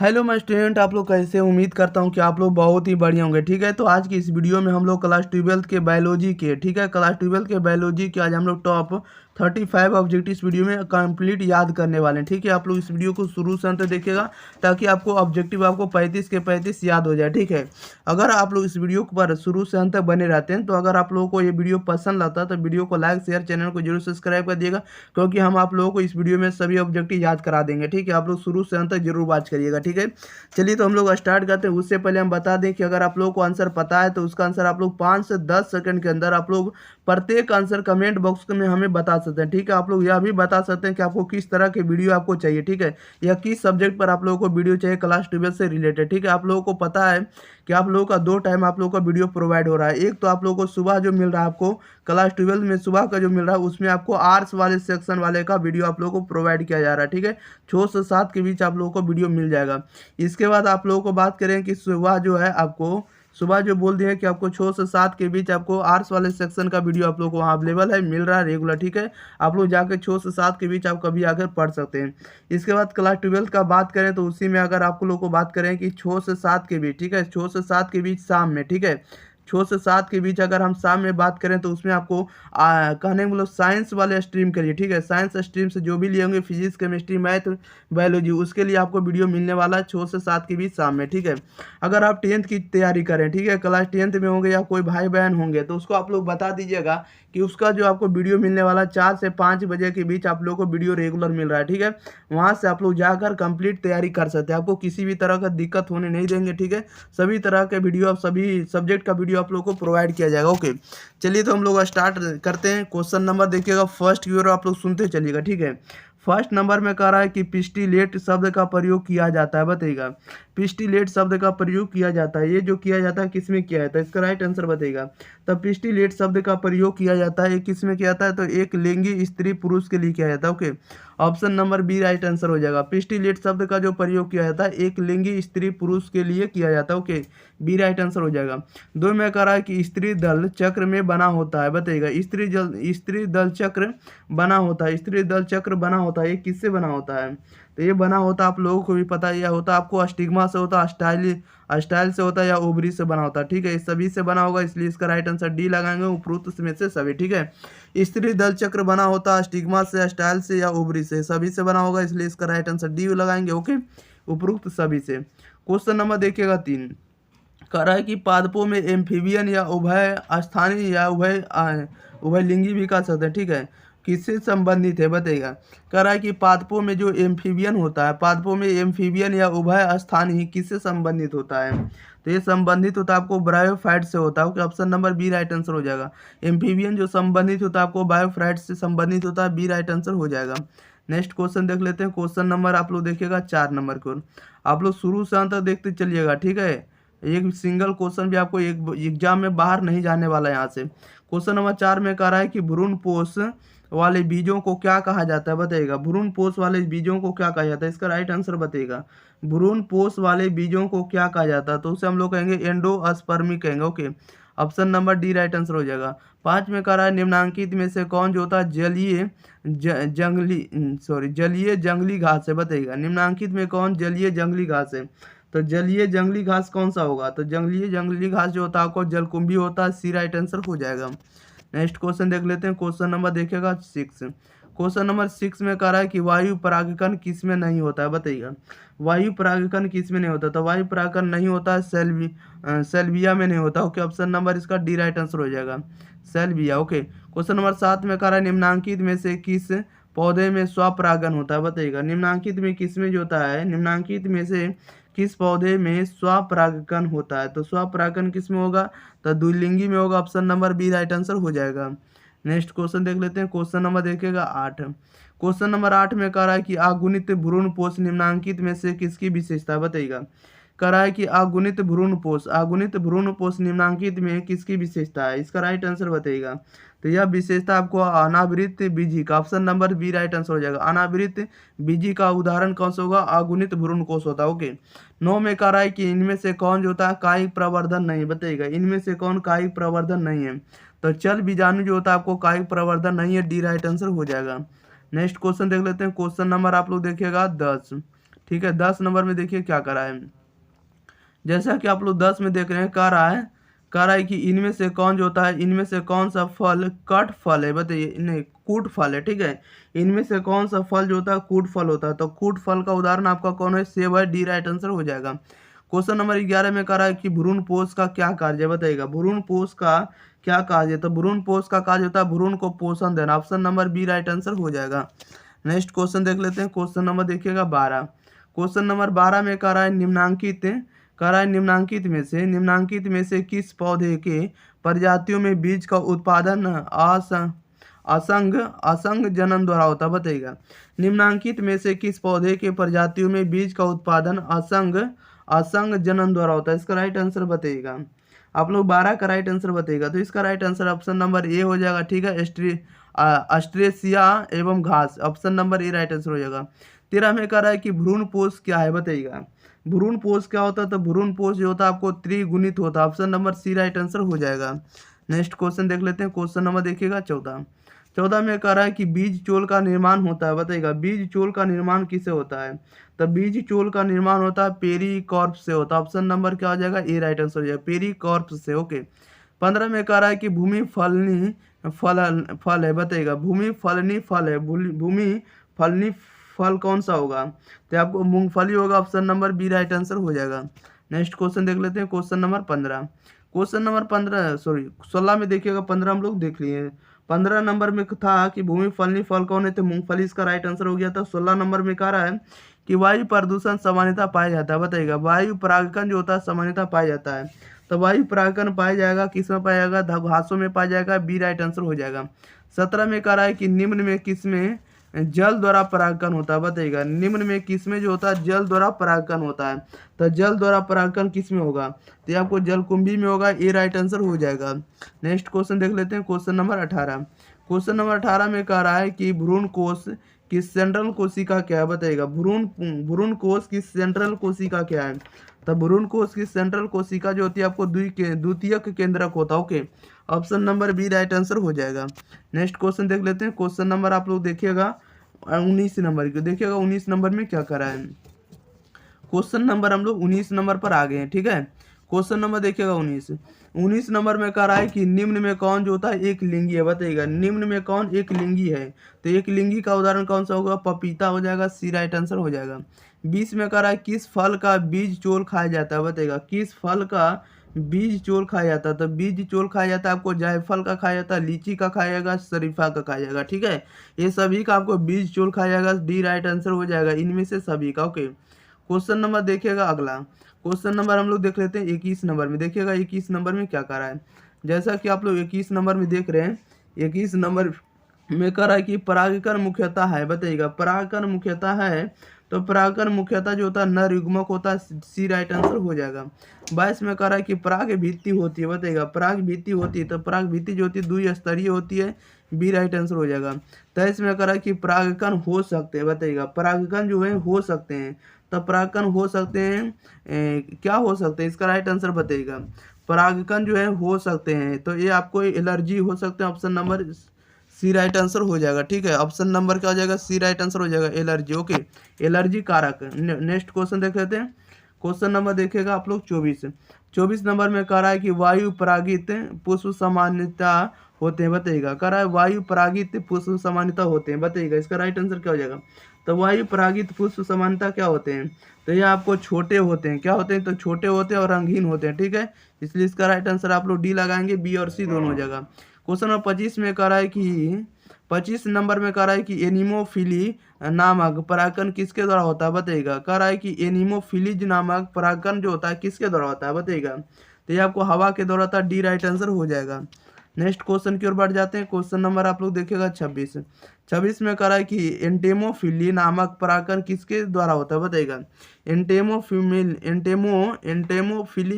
Hello my student, आप लोग कैसे हैं? उम्मीद करता हूं कि आप लोग बहुत ही बढ़िया होंगे। ठीक है, तो आज की इस वीडियो में हम लोग क्लास 12th के बायोलॉजी के क्लास 12th के बायोलॉजी के आज हम लोग टॉप 35 ऑब्जेक्टिव इस वीडियो में कंप्लीट याद करने वाले हैं। ठीक है, आप लोग इस वीडियो को शुरू से अंत देखिएगा ताकि आपको ऑब्जेक्टिव आपको 35 के 35 याद हो जाए। ठीक है, अगर आप लोग इस वीडियो पर शुरू से अंत तक बने रहते हैं तो अगर आप लोगों को ये वीडियो पसंद आता है तो वीडियो को लाइक शेयर, चैनल को जरूर सब्सक्राइब कर दिएगा, क्योंकि हम आप लोगों को इस वीडियो में सभी ऑब्जेक्टिव याद करा देंगे। ठीक है, आप लोग शुरू से अंत तक जरूर वॉच करिएगा। ठीक है, चलिए तो हम लोग स्टार्ट करते हैं। उससे पहले हम बता दें कि अगर आप लोगों को आंसर पता है तो उसका आंसर आप लोग 5 से 10 सेकंड के अंदर आप लोग प्रत्येक आंसर कमेंट बॉक्स में हमें बता सकते हैं। ठीक है, आप लोग यह भी बता सकते हैं कि आपको किस तरह के वीडियो आपको चाहिए। ठीक है, या किस सब्जेक्ट पर आप लोगों को वीडियो चाहिए क्लास 12 से रिलेटेड। ठीक है, आप लोगों को पता है कि आप लोगों का 2 टाइम आप लोगों का वीडियो प्रोवाइड हो रहा है। एक तो आप लोगों को सुबह जो मिल रहा है, आपको क्लास 12 में सुबह का जो मिल रहा है उसमें आपको आर्ट्स वाले सेक्शन वाले का वीडियो आप लोगों को प्रोवाइड किया जा रहा है। ठीक है, 6 से 7 के बीच आप लोगों को वीडियो मिल जाएगा। इसके बाद आप लोगों को बात करें कि सुबह जो है आपको सुबह जो बोल दिए कि आपको 6 से 7 के बीच आपको आर्ट्स वाले सेक्शन का वीडियो आप लोगों को वहाँ अवेलेबल है, मिल रहा है रेगुलर। ठीक है, आप लोग जाकर 6 से 7 के बीच आप कभी आकर पढ़ सकते हैं। इसके बाद क्लास 12 का बात करें तो उसी में अगर आप लोग को बात करें कि 6 से 7 के बीच, ठीक है, 6 से 7 के बीच शाम में, ठीक है, 6 से 7 के बीच अगर हम शाम में बात करें तो उसमें आपको कहने मतलब साइंस वाले स्ट्रीम के लिए, ठीक है, साइंस स्ट्रीम से जो भी लिए होंगे फिजिक्स, केमिस्ट्री, मैथ, बायोलॉजी, उसके लिए आपको वीडियो मिलने वाला है 6 से 7 के बीच शाम में। ठीक है, अगर आप 10th की तैयारी करें, ठीक है, क्लास 10th में होंगे या कोई भाई बहन होंगे तो उसको आप लोग बता दीजिएगा कि उसका जो आपको वीडियो मिलने वाला 4 से 5 बजे के बीच आप लोग को वीडियो रेगुलर मिल रहा है। ठीक है, वहाँ से आप लोग जाकर कंप्लीट तैयारी कर सकते हैं, आपको किसी भी तरह का दिक्कत होने नहीं देंगे। ठीक है, सभी तरह के वीडियो आप सभी सब्जेक्ट का वीडियो आप लोग को प्रोवाइड किया जाएगा। ओके, चलिए तो हम लोग स्टार्ट करते हैं। क्वेश्चन नंबर देखिएगा, फर्स्ट की ओर आप लोग सुनते चलिएगा। ठीक है, फर्स्ट नंबर में कह रहा है कि पिस्टिलेट शब्द का प्रयोग किया जाता है, बताइएगा। पिस्टिलेट शब्द का प्रयोग किया जाता है, ये जो किया जाता है किसमें किया जाता है, इसका राइट आंसर बताइएगा। तब पिस्टिलेट शब्द का प्रयोग किया जाता है, ये किस में किया जाता है, तो एक लिंगी स्त्री पुरुष के लिए किया जाता है। Okay, option number B right answer हो जाएगा। पिस्टिलेट शब्द का जो प्रयोग किया जाता है एक लिंगी स्त्री पुरुष के लिए किया जाता है। ओके, बी राइट आंसर हो जाएगा। 2 में कह रहा है कि स्त्री दल चक्र में बना होता है, बताइएगा। स्त्री दल चक्र बना होता है, स्त्री दल चक्र बना होता है, ये किससे बना होता है, तो ये बना होता है आप लोगों को भी पता है, यह होता है आपको स्टिग्मा से होता है, स्टाइल से होता है या ओवरी से बना होता है। ठीक है, इस सभी से बना होगा, इसलिए इसका राइट आंसर डी लगाएंगे, उपरोक्त में से सभी। ठीक है, स्त्री दल चक्र बना होता है स्टिग्मा से, स्टाइल से या ओवरी से, सभी से बना होगा, इसलिए इसका राइट आंसर डी लगाएंगे। ओके, उपरोक्त सभी से। क्वेश्चन नंबर देखिएगा 3, कह रहा है कि पादपों में एम्फीबियन या उभय स्थानीय या उभयलिंगी भी कह सकते हैं। ठीक है, किससे संबंधित है, बताइएगा। कह रहा है कि पादपों में जो एम्फीबियन होता है, पादपों में एम्फीबियन या उभय स्थानीय किससे संबंधित होता है, तो ये संबंधित होता है आपको ब्रायोफाइट से होता है। Okay, option number B right answer हो जाएगा। एम्फीबियन जो संबंधित होता है आपको बायोफाइट से संबंधित होता है, बी राइट आंसर हो जाएगा। नेक्स्ट क्वेश्चन देख लेते हैं। क्वेश्चन नंबर आप लोग देखिएगा 4 नंबर को, आप लोग शुरू से अंत तक देखते चलिएगा। ठीक है, एक सिंगल क्वेश्चन भी आपको एक एग्जाम में बाहर नहीं जाने वाला है यहाँ से। क्वेश्चन नंबर 4 में कह रहा है कि भ्रूणपोष वाले बीजों को क्या कहा जाता है, बताइएगा। भ्रूणपोष वाले बीजों को क्या कहा जाता है, इसका राइट आंसर बताइएगा। भ्रूणपोष वाले बीजों को क्या कहा जाता है, तो उसे हम लोग कहेंगे एंडोस्पर्मिक कहेंगे। Okay, option number D right answer हो जाएगा। 5 में कह रहा है निम्नांकित में से कौन जो होता है जलीय जंगली घास है, बताइएगा। निम्नांकित में कौन जलीय जंगली घास है, तो जलीय जंगली घास कौन सा होगा, तो जंगली जंगली घास जो होता है आपको जलकुंभी होता है, सी राइट आंसर हो जाएगा। नेक्स्ट क्वेश्चन देख लेते हैं। क्वेश्चन नंबर देखिएगा 6। क्वेश्चन नंबर 6 में कह रहा है कि वायु परागकण किस में नहीं होता है, बताइएगा। वायु परागकण किस में नहीं होता, तो वायु परागकण नहीं होता है सेल्विया में नहीं होता। ओके, ऑप्शन नंबर इसका डी राइट आंसर हो जाएगा, सेल्विया। ओके, क्वेश्चन नंबर 7 में कह रहा है निम्नांकित में से किस पौधे में स्वपरागन होता है, बताइएगा। निम्नांकित में किस में जो होता है, निम्नांकित में से किस पौधे में स्वपरागकण होता है, तो स्वपरागकण किस में होगा, तो द्विलिंगी में होगा, option number B right answer हो जाएगा। नेक्स्ट क्वेश्चन देख लेते हैं। क्वेश्चन नंबर देखिएगा 8। क्वेश्चन नंबर 8 में कह रहा है कि अगुणित भ्रूणपोष निम्नांकित में से किसकी विशेषता, बताइएगा। कह रहा है कि अगुणित भ्रूणपोष निम्नांकित में किसकी विशेषता है, इसका राइट आंसर बताइएगा। तो यह विशेषता आपको अनावृत बीजी का, option number B right answer हो जाएगा। अनावृत बीजी का उदाहरण कौन सा होगा, अगुणित भ्रूणकोष होता है। ओके, 9 में कह रहा है कि इनमें से कौन जो होता है कायिक प्रवर्धन नहीं, बताइएगा। इनमें से कौन कायिक प्रवर्धन नहीं है, तो चल बीजाणु जो होता है आपको कायिक प्रवर्धन नहीं है, डी राइट आंसर हो जाएगा। नेक्स्ट क्वेश्चन देख लेते हैं। क्वेश्चन नंबर आप लोग देखिएगा 10। ठीक है। 10 नंबर में देखिए क्या करा है, जैसा कि आप लोग 10 में देख रहे हैं, कह रहा है कि इनमें से कौन जो होता है, इनमें से कौन सा फल कट फल है, बताइए। नहीं, कूट फल है, ठीक है। इनमें से कौन सा फल जो होता है कूट फल होता है, तो कूट फल का उदाहरण आपका कौन है, सेब है, डी राइट आंसर हो जाएगा। क्वेश्चन नंबर 11 में कह रहा है कि भ्रूण पोष का क्या कार्य है, बताइएगा। भ्रूण पोष का क्या कार्य है, तो भ्रूण पोष का कार्य होता है भ्रूण को पोषण देना, option number B right answer हो जाएगा। नेक्स्ट क्वेश्चन देख लेते हैं। क्वेश्चन नंबर देखिएगा 12। क्वेश्चन नंबर 12 में कह रहा है निम्नांकित में से किस पौधे के प्रजातियों में बीज का उत्पादन असंग जनन द्वारा होता है, बताइएगा। निम्नांकित में से किस पौधे के प्रजातियों में बीज का उत्पादन असंग जनन द्वारा होता है, इसका राइट आंसर बताइएगा। आप लोग 12 का राइट आंसर बताइएगा, तो इसका right answer option number A हो जाएगा, ठीक है। अस्ट्रेसिया एवं घास, option number A right answer हो जाएगा। 13 में कह रहा है कि भ्रूण पोष क्या है, बताइएगा। भ्रूण पोष क्या होता है, तो भ्रूण पोष जो होता है आपको त्रिगुणित होता है, option number C right answer हो जाएगा। नेक्स्ट क्वेश्चन देख लेते हैं। क्वेश्चन नंबर देखिएगा 14 में कह रहा है कि बीज चोल का निर्माण होता है, बताइएगा। बीज चोल का निर्माण किससे होता है, तो बीज चोल का निर्माण होता है पेरिकॉर्प से होता है, ऑप्शन नंबर क्या हो जाएगा, ए राइट आंसर हो जाएगा, पेरिकॉर्प से, ओके। 15 में कह रहा है कि भूमि फलनी फल है, बताइएगा। भूमि फलनी फल है, भूमि फलनी फल कौन सा होगा, तो आपको मूंगफली होगा, option number B right answer हो जाएगा। नेक्स्ट क्वेश्चन देख लेते हैं। क्वेश्चन नंबर 15 सॉरी 16 में देखिएगा, 15 हम लोग देख लिए। 15 नंबर में था कि भूमि फलनी फल कौन है, तो मूंगफली इसका राइट आंसर हो गया था। 16 नंबर में कह रहा है कि वायु प्रदूषण सामान्यतः पाया जाता है, बताइएगा। वायु परागकण जो होता है सामान्यतः पाया जाता है, तो वायु परागकण पाया जाएगा किस में पाया जाएगा, घासों में पाया जाएगा, बी राइट आंसर हो जाएगा। 17 में कह रहा है कि निम्न में किसमें जल द्वारा परागकण होता है, बताइएगा। निम्न में किसमें जो होता है जल द्वारा परागकण होता है, तो जल द्वारा परागकण किस में होगा, तो ये आपको जलकुंभी में होगा, ए राइट आंसर हो जाएगा। नेक्स्ट क्वेश्चन देख लेते हैं। Question number 18। क्वेश्चन नंबर 18 में कह रहा है कि भ्रूण कोष की सेंट्रल कोशिका क्या है, बताइएगा। भ्रूण कोष की सेंट्रल कोशिका क्या है, तो भ्रूण कोष की सेंट्रल कोशिका जो होती है आपको द्वितीयक केंद्रक होता है, okay. Option number B right answer हो जाएगा। नेक्स्ट क्वेश्चन देख लेते हैं। क्वेश्चन नंबर आप लोग देखिएगा 19 नंबर की, देखिएगा 19 नंबर में क्या करा है। क्वेश्चन नंबर हम लोग 19 नंबर पर आ गए हैं, ठीक है। क्वेश्चन नंबर देखिएगा 19 नंबर में कह रहा है कि निम्न में कौन जो होता है एक लिंगी है, बताइएगा। निम्न में कौन एक लिंगी है, तो एक लिंगी का उदाहरण कौन सा होगा, पपीता हो जाएगा, सी राइट आंसर हो जाएगा। 20 में कह रहा है किस फल का बीज चोल खाया जाता है, बताइएगा। किस फल का बीज चोल खाया जाता है, तो बीज चोल खाया जाता है आपको जायफल का खाया जाता है, लीची का खाया जाएगा, शरीफा का खाया जाएगा, ठीक है। ये सभी का आपको बीज चोल खाया जाएगा, डी राइट आंसर हो जाएगा इनमें से सभी का, ओके। क्वेश्चन नंबर देखिएगा अगला। क्वेश्चन नंबर हम लोग देख लेते हैं 21 नंबर में, देखिएगा 21 नंबर में क्या कह रहा है। जैसा कि आप लोग 21 नंबर में देख रहे हैं, 21 नंबर में कह रहा है कि परागकण मुख्यतः है, बताइएगा। परागकण मुख्यतः है, तो परागकण मुख्यतः जो होता है नर युग्मक होता है, सी राइट आंसर हो जाएगा। 22 में कह रहा है कि पराग भित्ति होती है, बताइएगा। पराग भित्ति होती है, तो पराग भित्ति जो होती है द्विस्तरीय होती है, बी राइट आंसर हो जाएगा। 23 में कह रहा है कि परागकण हो सकते हैं, बताइएगा। परागकण जो है हो सकते हैं, तो परागकण हो सकते हैं क्या हो सकते हैं, इसका राइट आंसर बताइएगा। परागकण जो है हो सकते हैं, तो ये आपको एलर्जी हो सकते हैं, option number C right answer हो जाएगा, ठीक है। ऑप्शन नंबर क्या हो जाएगा, सी राइट आंसर हो जाएगा, एलर्जी, ओके। एलर्जी कारक। नेक्स्ट क्वेश्चन देख लेते हैं। क्वेश्चन नंबर देखिएगा आप लोग 24 नंबर में कह रहा है कि वायु परागित पुष्प सामान्यता होते हैं, बताइएगा। कह रहा है वायु परागित पुष्प सामान्यता होते हैं, बताइएगा। इसका राइट आंसर क्या हो जाएगा, तो वायु परागित पुष्प सामान्यता क्या होते हैं, तो ये आपको छोटे होते हैं, क्या होते हैं, तो छोटे होते हैं और रंगीन होते हैं, ठीक है। इसलिए इसका राइट आंसर आप लोग डी लगाएंगे, बी और सी दोनों हो जाएगा। क्वेश्चन नंबर 25 में कह रहा है कि 25 नंबर में कह रहा है कि एनिमोफिली नामक परागकण किसके द्वारा होता है, बताइएगा। कह रहा है कि एनिमोफिलीज नामक परागकण जो होता है किसके द्वारा होता है, बताइएगा। तो ये आपको हवा के द्वारा होता है, डी राइट आंसर हो जाएगा। नेक्स्ट क्वेश्चन की ओर बढ़ जाते हैं। क्वेश्चन नंबर आप लोग देखिएगा 26 में कह रहा है कि एंटेमोफिली नामक परागकण किसके द्वारा होता है, बताइएगा। एंटेमोफिली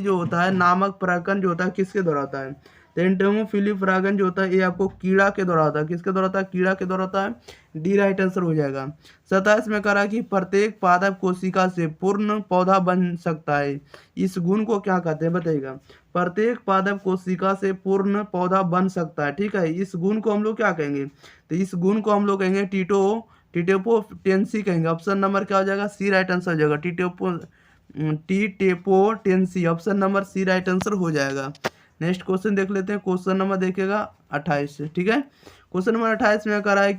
जो होता है नामक परागकण जो होता है किसके द्वारा होता है, तो एंटेमोफिली परागण जो होता है ये आपको कीड़ा के द्वारा होता है, किसके द्वारा होता है, कीड़ा के द्वारा होता है, डी राइट आंसर हो जाएगा। 27 में कह रहा है कि प्रत्येक पादप कोशिका से पूर्ण पौधा बन सकता है, इस गुण को क्या कहते हैं, बताइएगा। प्रत्येक पादप कोशिका से पूर्ण पौधा बन सकता है, ठीक है। इस गुण को हम लोग क्या कहेंगे, तो इस गुण को हम लोग कहेंगे टिटेपोटेंसी कहेंगे। ऑप्शन नंबर क्या हो जाएगा, सी राइट आंसर हो जाएगा। Totipotency, option number C right answer हो जाएगा। नेक्स्ट क्वेश्चन देख लेते हैं। क्वेश्चन नंबर देखिएगा 28, ठीक है। क्वेश्चन नंबर 28 में कह रहा है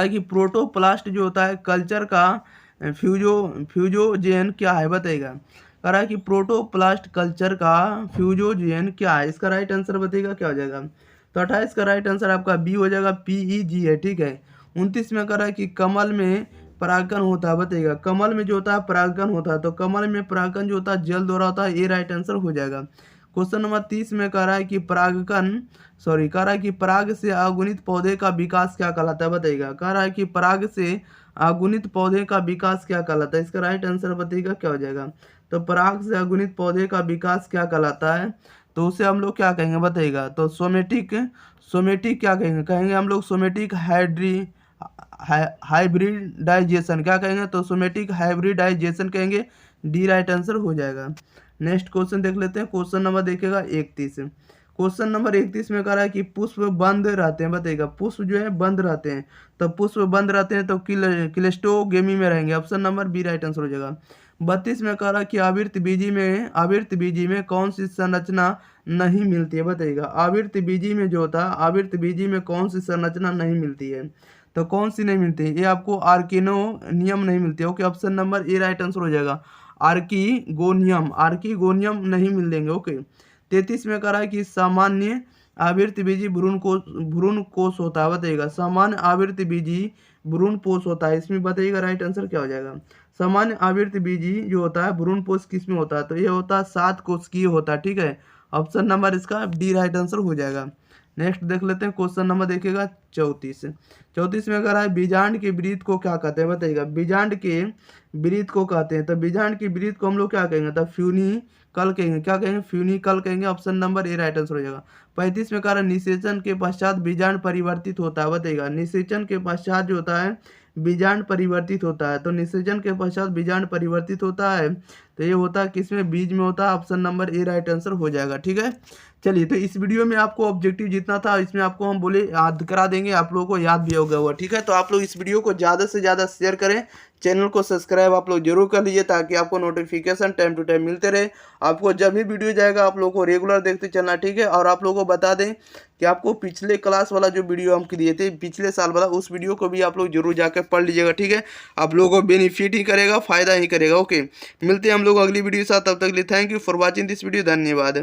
कि प्रोटोप्लास्ट जो होता है कल्चर का फ्यूजोजेन क्या है, बताइएगा। कह रहा है कि प्रोटोप्लास्ट कल्चर का फ्यूजोजेन क्या है, इसका राइट आंसर बताइएगा क्या हो जाएगा। तो 28 का राइट आंसर आपका बी हो जाएगा, PEG है, ठीक है। 29 में कह रहा है कि कमल में परागकण होता है, बताइएगा। कमल में जो होता है परागकण होता है, तो कमल में परागकण जो होता है जल द्वारा होता है, ये राइट आंसर हो जाएगा। क्वेश्चन नंबर 30 में कह रहा है कि पराग से अगुणित पौधे का विकास क्या कहलाता है, बताइएगा। कह रहा है कि पराग से अगुणित पौधे का विकास क्या कहलाता है, इसका राइट आंसर बताइएगा क्या हो जाएगा। तो पराग से अगुणित पौधे का विकास क्या कहलाता है, तो उसे हम लोग क्या कहेंगे, बताइएगा। तो सोमेटिक क्या कहेंगे हम लोग सोमेटिक हाइब्रिडाइजेशन क्या कहेंगे, तो सोमेटिक हाइब्रिडाइजेशन कहेंगे। डी राइट आंसर हो जाएगा। नेक्स्ट क्वेश्चन देख लेते हैं। क्वेश्चन नंबर देखिएगा 31। क्वेश्चन नंबर 31 में कह रहा है कि पुष्प बंद रहते हैं, बताइएगा। पुष्प जो है बंद रहते हैं, तो पुष्प बंद रहते हैं तो क्लिस्टोगेमी में रहेंगे। Option number B right answer हो जाएगा। 32 में कह रहा है कि आवृत्त बीजी में कौन सी संरचना नहीं मिलती है, बताइएगा। आवृत्त बीजी में जो होता है, आवृत्त बीजी में कौन सी संरचना नहीं मिलती है, तो कौन सी नहीं मिलती है, ये आपको आर्किनोनियम नहीं मिलती है। Okay, option number A right answer हो जाएगा। आर्किगोनियम नहीं मिलेंगे। ओके। 33 में कह रहा है कि सामान्य आवृत्त बीजी भ्रूण कोष होता है, बताइएगा। सामान्य आवृत्त बीजी भ्रूण पोष होता है, इसमें बताइएगा राइट आंसर क्या हो जाएगा। सामान्य आवृत्त बीजी जो होता है भ्रूण पोष किस में होता है, तो ये होता है 7 कोशिकीय होता है, ठीक है। ऑप्शन नंबर इसका डी राइट आंसर हो जाएगा। नेक्स्ट देख लेते हैं। क्वेश्चन नंबर देखिएगा 34 में कह रहा है बीजांड के वृत्त को क्या कहते हैं, बताइएगा। बीजांड के वृत्त को कहते हैं, तो बीजांड के वृत्त को हम लोग क्या कहेंगे, तो फ्यूनिकल कहेंगे। क्या कहेंगे, फ्यूनिकल कहेंगे। Option number A right answer हो जाएगा। 35 में कह रहा है निषेचन के पश्चात बीजांड परिवर्तित होता है, बताइएगा। निषेचन के पश्चात जो होता है बीजांड परिवर्तित होता है, तो निषेचन के पश्चात बीजांड परिवर्तित होता है, तो ये होता है किसमें, बीज में होता है। Option number A right answer हो जाएगा, ठीक है। चलिए, तो इस वीडियो में आपको ऑब्जेक्टिव जितना था इसमें आपको हम बोले याद करा देंगे, आप लोगों को याद भी होगा हुआ, ठीक है। तो आप लोग इस वीडियो को ज़्यादा से ज़्यादा शेयर करें, चैनल को सब्सक्राइब आप लोग जरूर कर लीजिए ताकि आपको नोटिफिकेशन टाइम टू टाइम मिलते रहे। आपको जब भी वीडियो जाएगा आप लोगों को रेगुलर देखते चलना, ठीक है। और आप लोगों को बता दें कि आपको पिछले क्लास वाला जो वीडियो हम दिए थे पिछले साल वाला, उस वीडियो को भी आप लोग जरूर जाकर पढ़ लीजिएगा, ठीक है। आप लोगों को बेनिफिट ही करेगा, फायदा ही करेगा। ओके, मिलते हैं हम लोग अगली वीडियो के साथ, तब तक के लिए thank you for watching this video, धन्यवाद।